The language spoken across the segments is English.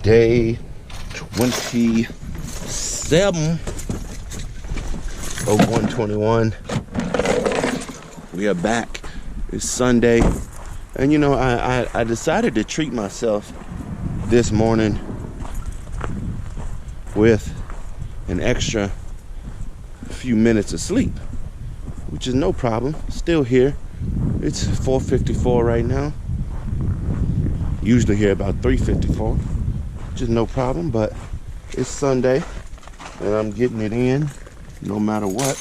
day 27 of 121. We are back. It's Sunday. And you know, I decided to treat myself this morning with an extra few minutes of sleep, which is no problem. Still here. It's 4:54 right now. Usually here about 3:54, which is no problem, but it's Sunday and I'm getting it in no matter what.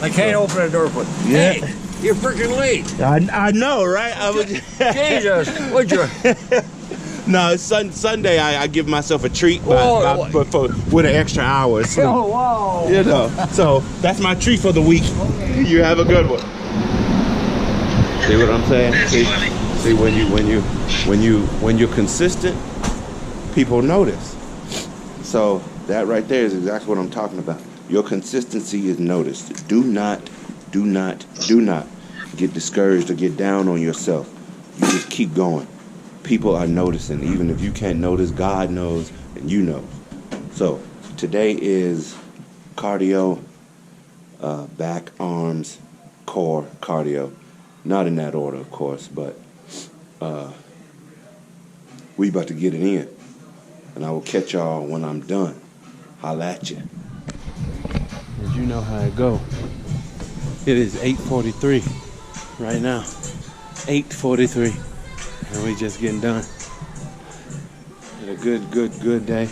I can't open the door for you. Yeah. Hey, you're freaking late. I know, right? Jesus, would you? No, it's Sunday. I give myself a treat with an extra hour of sleep. Oh, wow. You know, so that's my treat for the week. Okay. You have a good one. See what I'm saying? See when you're consistent, people notice. So that right there is exactly what I'm talking about. Your consistency is noticed. Do not get discouraged or get down on yourself. You just keep going. People are noticing. Even if you can't notice, God knows and you know. So today is cardio, back, arms, core cardio. Not in that order, of course, but we about to get it in. And I will catch y'all when I'm done. Holla at you. As you know how it go. It is 8:43 right now. 8:43. And we just getting done. Had a good day.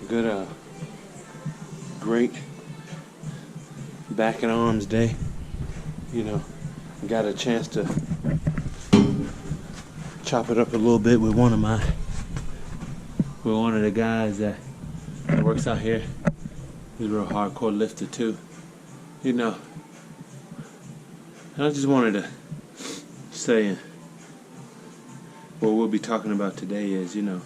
Good, great back and arms day. You know, got a chance to chop it up a little bit with one of the guys that works out here. He's a real hardcore lifter too. You know, and I just wanted to say what we'll be talking about today is, you know,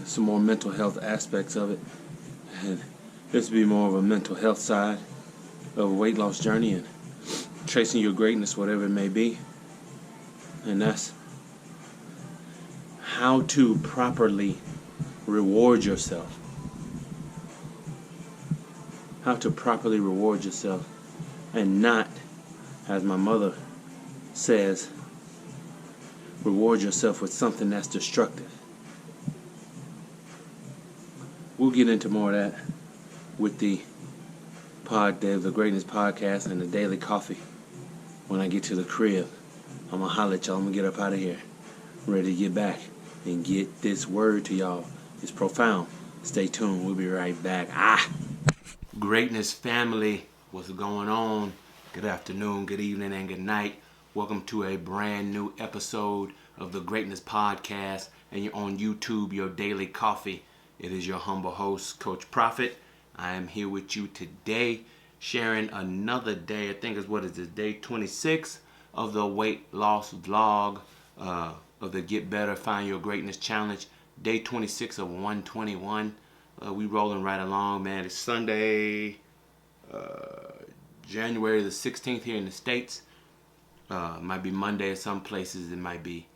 some more mental health aspects of it. And this will be more of a mental health side of a weight loss journey and chasing your greatness, whatever it may be. And that's how to properly reward yourself. How to properly reward yourself and not, as my mother says, reward yourself with something that's destructive. We'll get into more of that with the Greatness Podcast and the Daily Coffee when I get to the crib. I'm going to holler at y'all. I'm going to get up out of here. Ready to get back and get this word to y'all. It's profound. Stay tuned. We'll be right back. Greatness family, what's going on? Good afternoon, good evening, and good night. Welcome to a brand new episode of the Greatness Podcast, and you're on YouTube, your Daily Coffee. It is your humble host, Coach Prophet. I am here with you today, sharing another day. I think it's day 26 of the weight loss vlog of the Get Better, Find Your Greatness Challenge. Day 26 of 121. We rolling right along, man. It's Sunday, January the 16th here in the States. It might be Monday in some places. It might be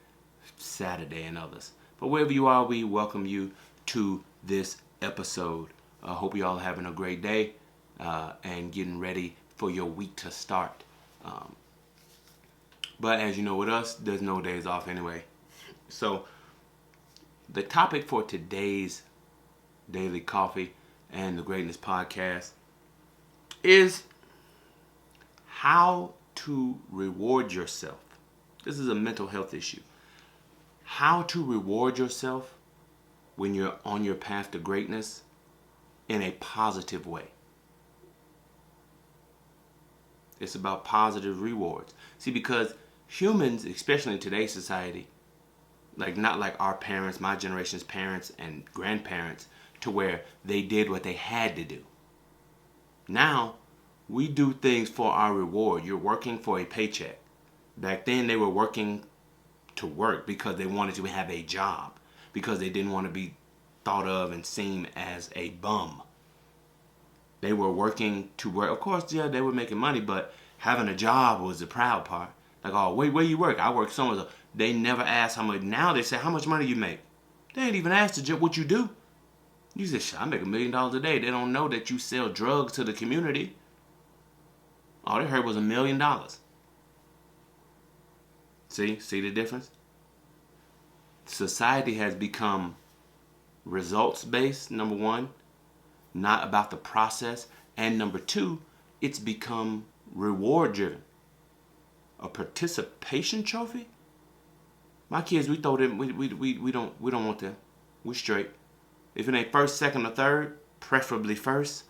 Saturday in others. But wherever you are, we welcome you to this episode. I hope you all having a great day and getting ready for your week to start. But as you know, with us, there's no days off anyway. So the topic for today's Daily Coffee and the Greatness Podcast is how to reward yourself. This is a mental health issue. How to reward yourself when you're on your path to greatness in a positive way. It's about positive rewards. See, because humans, especially in today's society, not like our parents, my generation's parents and grandparents, to where they did what they had to do. Now, we do things for our reward. You're working for a paycheck. Back then, they were working to work because they wanted to have a job, because they didn't want to be thought of and seen as a bum. They were working to work. Of course, yeah, they were making money, but having a job was the proud part. Like, oh, where you work? I work somewhere. They never ask how much. Now they say, how much money you make? They ain't even asked what you do. You say, I make $1 million a day. They don't know that you sell drugs to the community. All they heard was $1 million. See the difference? Society has become results-based, number one, not about the process. And number two, it's become reward-driven. A participation trophy? My kids, we throw them. We don't want them. We straight. If it ain't first, second, or third, preferably first,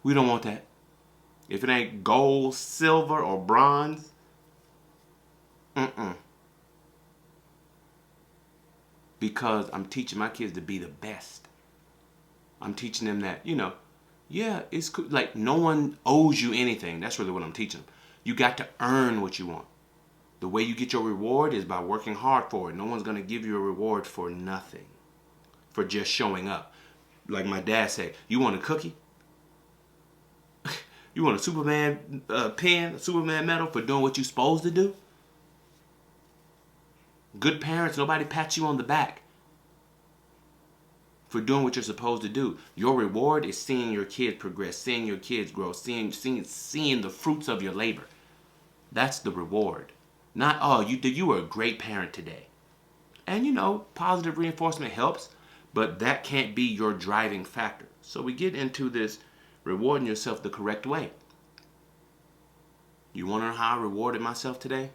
we don't want that. If it ain't gold, silver, or bronze, because I'm teaching my kids to be the best. I'm teaching them that, yeah, it's cool. Like, no one owes you anything. That's really what I'm teaching them. You got to earn what you want. The way you get your reward is by working hard for it. No one's going to give you a reward for nothing, for just showing up. Like my dad said, you want a cookie? You want a Superman pen, a Superman medal for doing what you're supposed to do? Good parents, nobody pats you on the back for doing what you're supposed to do. Your reward is seeing your kids progress, seeing your kids grow, seeing the fruits of your labor. That's the reward. Not, oh, you were a great parent today. And positive reinforcement helps, but that can't be your driving factor. So we get into this rewarding yourself the correct way. You want to know how I rewarded myself today?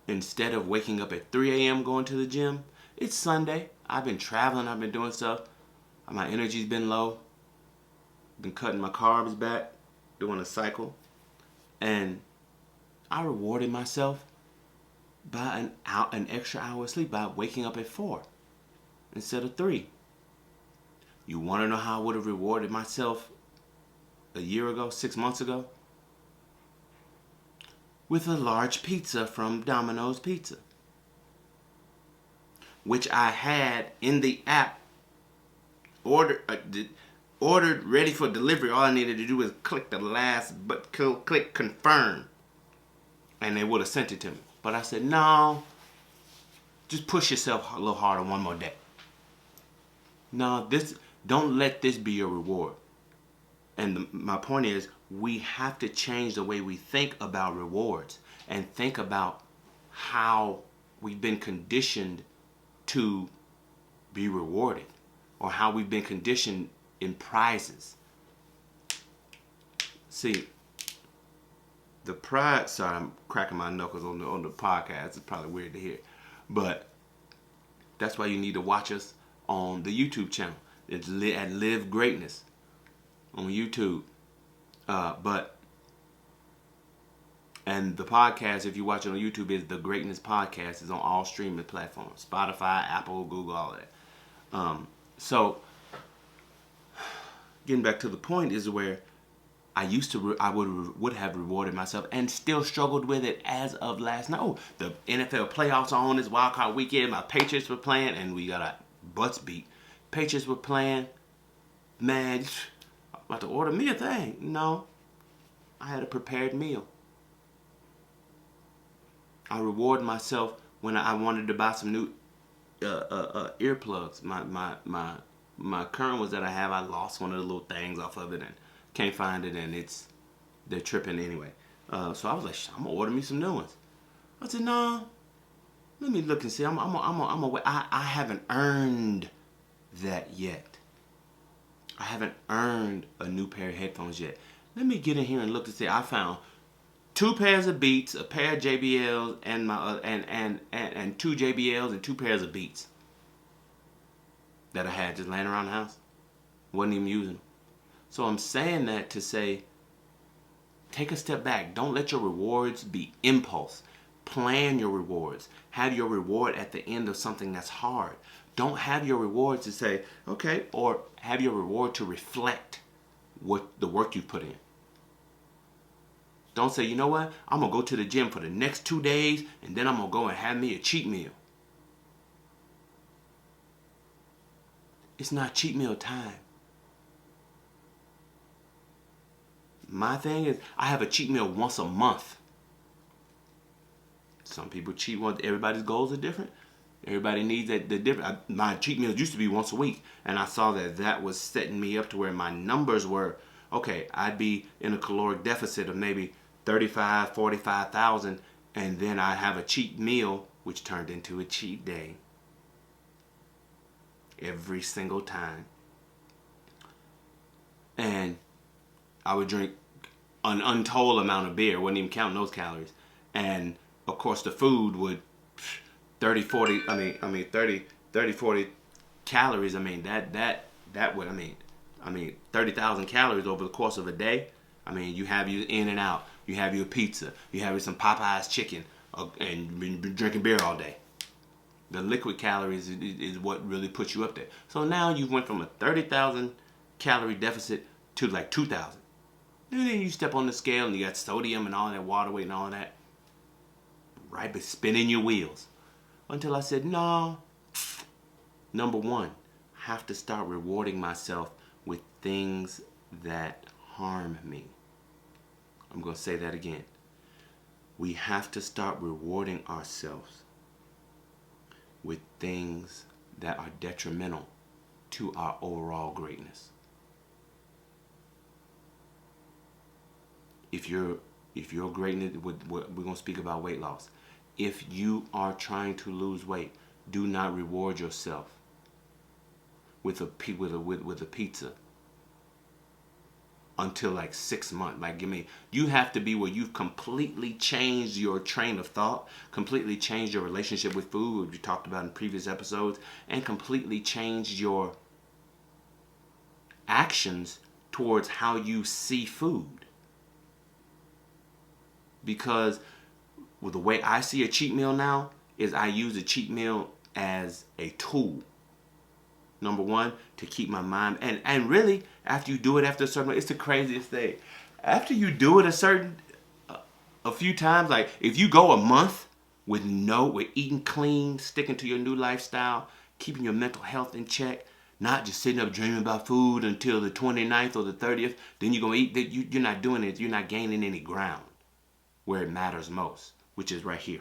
Instead of waking up at 3 a.m. going to the gym, it's Sunday. I've been traveling. I've been doing stuff. My energy's been low. Been cutting my carbs back, doing a cycle. And I rewarded myself by an extra hour of sleep by waking up at 4 instead of 3. You want to know how I would have rewarded myself a year ago, 6 months ago? With a large pizza from Domino's Pizza, which I had in the app, ordered, ready for delivery. All I needed to do was click the last button, click confirm, and they would have sent it to me. But I said, no, just push yourself a little harder one more day. No, don't let this be your reward. And my point is, we have to change the way we think about rewards and think about how we've been conditioned to be rewarded, or how we've been conditioned in prizes. See, the prize, sorry, I'm cracking my knuckles on the podcast. It's probably weird to hear. But that's why you need to watch us on the YouTube channel. It's at Live Greatness on YouTube. And the podcast, if you watch it on YouTube, is The Greatness Podcast. It's on all streaming platforms. Spotify, Apple, Google, all that. So, getting back to the point is where I would have rewarded myself and still struggled with it as of last night. Oh, the NFL playoffs are on this wild card weekend. My Patriots were playing, and we got our butts beat. Patriots were playing. Man, I'm about to order me a thing. No, I had a prepared meal. I reward myself when I wanted to buy some new earplugs. My current ones that I have, I lost one of the little things off of it and can't find it, and they're tripping anyway. So I was like, I'm gonna order me some new ones. I said, no, let me look and see. I haven't earned that yet. I haven't earned a new pair of headphones yet. Let me get in here and look to see. I found 2 pairs of Beats, a pair of JBLs, and my and 2 JBLs and 2 pairs of Beats that I had just laying around the house. Wasn't even using them. So I'm saying that to say, take a step back. Don't let your rewards be impulse. Plan your rewards. Have your reward at the end of something that's hard. Don't have your reward to say, okay, or have your reward to reflect what the work you put in. Don't say, you know what, I'm going to go to the gym for the next 2 days, and then I'm going to go and have me a cheat meal. It's not cheat meal time. My thing is, I have a cheat meal once a month. Some people cheat once. Everybody's goals are different. Everybody needs that. The different. My cheat meals used to be once a week, and I saw that was setting me up to where my numbers were okay. I'd be in a caloric deficit of maybe 35, 45,000, and then I'd have a cheat meal, which turned into a cheat day every single time. And I would drink an untold amount of beer, wasn't even counting those calories. And of course the food would 30, 40 calories. That would, 30,000 calories over the course of a day. You have your In-N-Out, you have your pizza, you have some Popeyes chicken, and been drinking beer all day. The liquid calories is what really puts you up there. So now you went from a 30,000 calorie deficit to like 2,000. And then you step on the scale and you got sodium and all that, water weight and all that. Right, but spinning your wheels. Until I said, no. Number one, I have to start rewarding myself with things that harm me. I'm going to say that again. We have to start rewarding ourselves with things that are detrimental to our overall greatness. If you're great, we're going to speak about weight loss. If you are trying to lose weight, do not reward yourself with a pizza until like 6 months. You have to be where you've completely changed your train of thought, completely changed your relationship with food, which we talked about in previous episodes, and completely changed your actions towards how you see food. Because the way I see a cheat meal now is I use a cheat meal as a tool. Number one, to keep my mind, and really, after you do it after a certain, it's the craziest thing. After you do it a few times, like if you go a month with eating clean, sticking to your new lifestyle, keeping your mental health in check, not just sitting up dreaming about food until the 29th or the 30th, then you're going to eat, you're not doing it, you're not gaining any ground where it matters most, which is right here.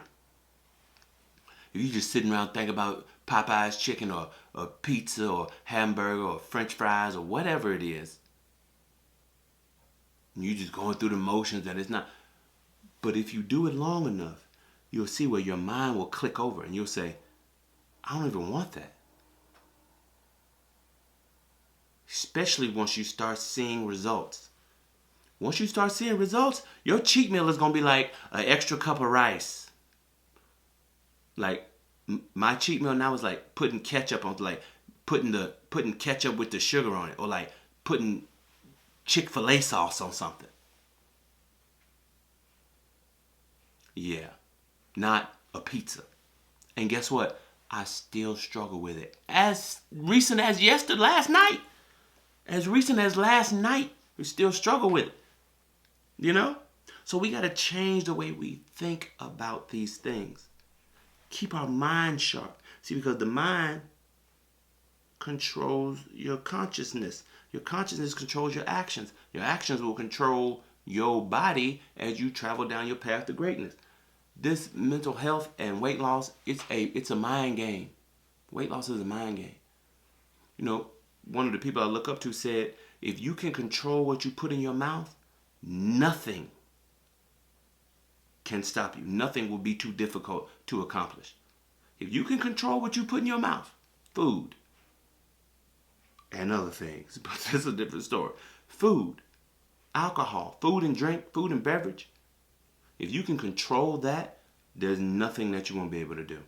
If you just sitting around thinking about Popeye's chicken or pizza or hamburger or French fries or whatever it is, and you're just going through the motions and it's not. But if you do it long enough, you'll see where your mind will click over and you'll say, I don't even want that. Especially once you start seeing results. Once you start seeing results, your cheat meal is going to be like an extra cup of rice. Like my cheat meal now is like putting ketchup on, like putting ketchup with the sugar on it, or like putting Chick-fil-A sauce on something. Yeah, not a pizza. And guess what? I still struggle with it. As recent as last night. As recent as last night, we still struggle with it. You know? So we got to change the way we think about these things. Keep our mind sharp. See, because the mind controls your consciousness. Your consciousness controls your actions. Your actions will control your body as you travel down your path to greatness. This mental health and weight loss, it's a mind game. Weight loss is a mind game. You know, one of the people I look up to said, if you can control what you put in your mouth, nothing can stop you. Nothing will be too difficult to accomplish. If you can control what you put in your mouth, food, and other things, but that's a different story. Food, alcohol, food and drink, food and beverage. If you can control that, there's nothing that you won't be able to do.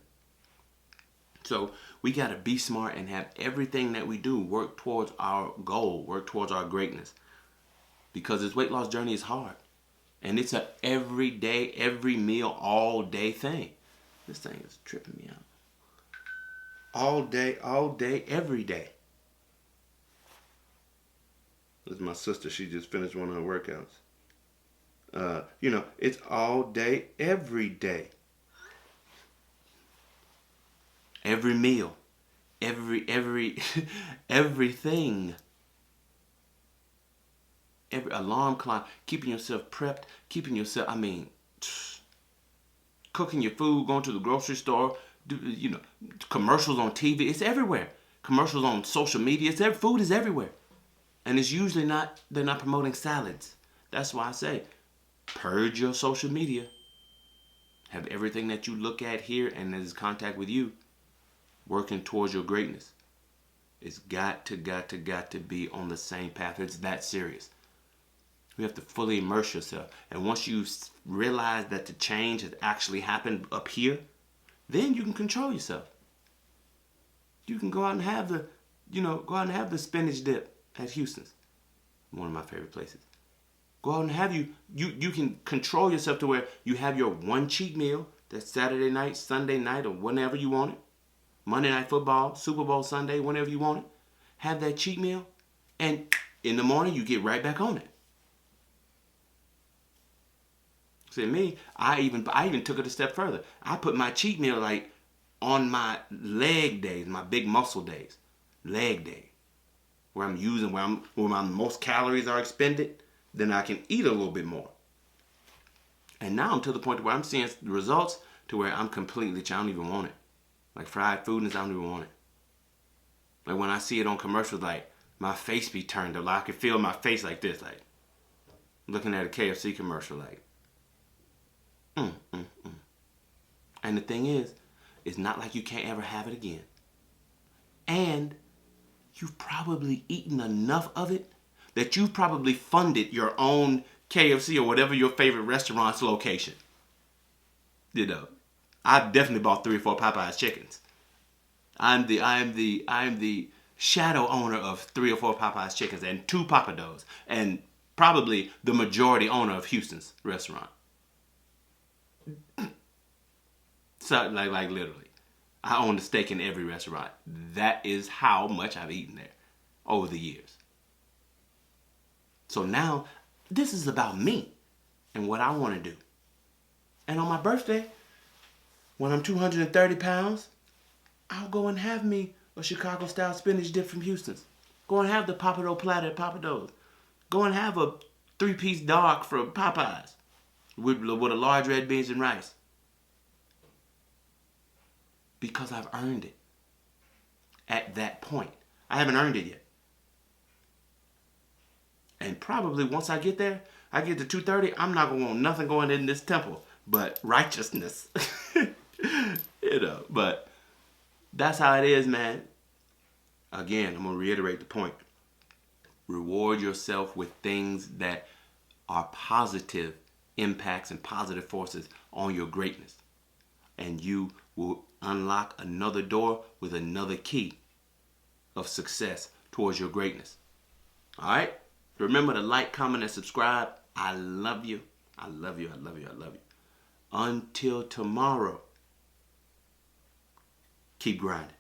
So we got to be smart and have everything that we do work towards our goal, work towards our greatness. Because this weight loss journey is hard. And it's a every day, every meal, all day thing. This thing is tripping me out. All day, every day. This is my sister. She just finished one of her workouts. It's all day, every day. Every meal. Everything. Every alarm clock, keeping yourself prepped, keeping yourself, cooking your food, going to the grocery store, commercials on TV. It's everywhere. Commercials on social media. Food is everywhere. And it's usually they're not promoting salads. That's why I say, purge your social media. Have everything that you look at here and that is in contact with you working towards your greatness. It's got to be on the same path. It's that serious. You have to fully immerse yourself. And once you realize that the change has actually happened up here, then you can control yourself. You can go out and have the spinach dip at Houston's. One of my favorite places. Go out and have you can control yourself to where you have your one cheat meal. That's Saturday night, Sunday night, or whenever you want it. Monday Night Football, Super Bowl Sunday, whenever you want it. Have that cheat meal. And in the morning, you get right back on it. See, me, I even took it a step further. I put my cheat meal like on my leg days, my big muscle days. Leg day. Where my most calories are expended. Then I can eat a little bit more. And now I'm to the point where I'm seeing the results to where I'm completely, I don't even want it. Like fried food, I don't even want it. Like when I see it on commercials, like my face be turned up. Like I can feel my face like this, like looking at a KFC commercial, like, And the thing is, it's not like you can't ever have it again. And you've probably eaten enough of it that you've probably funded your own KFC or whatever your favorite restaurant's location. I've definitely bought 3 or 4 Popeyes chickens. I'm the shadow owner of 3 or 4 Popeyes chickens and 2 Pappadeaux, and probably the majority owner of Houston's restaurant. So like literally, I own a stake in every restaurant. That is how much I've eaten there over the years. So now, this is about me and what I want to do. And on my birthday, when I'm 230 pounds, I'll go and have me a Chicago-style spinach dip from Houston's. Go and have the Pappadeaux platter at Pappadeaux's. Go and have a 3-piece dog from Popeyes with a large red beans and rice. Because I've earned it. At that point. I haven't earned it yet. And probably once I get there, I get to 230, I'm not going to want nothing going in this temple but righteousness. But that's how it is, man. Again, I'm going to reiterate the point. Reward yourself with things that are positive impacts and positive forces on your greatness. And you will unlock another door with another key of success towards your greatness. All right? Remember to like, comment, and subscribe. I love you. I love you. I love you. I love you. Until tomorrow, keep grinding.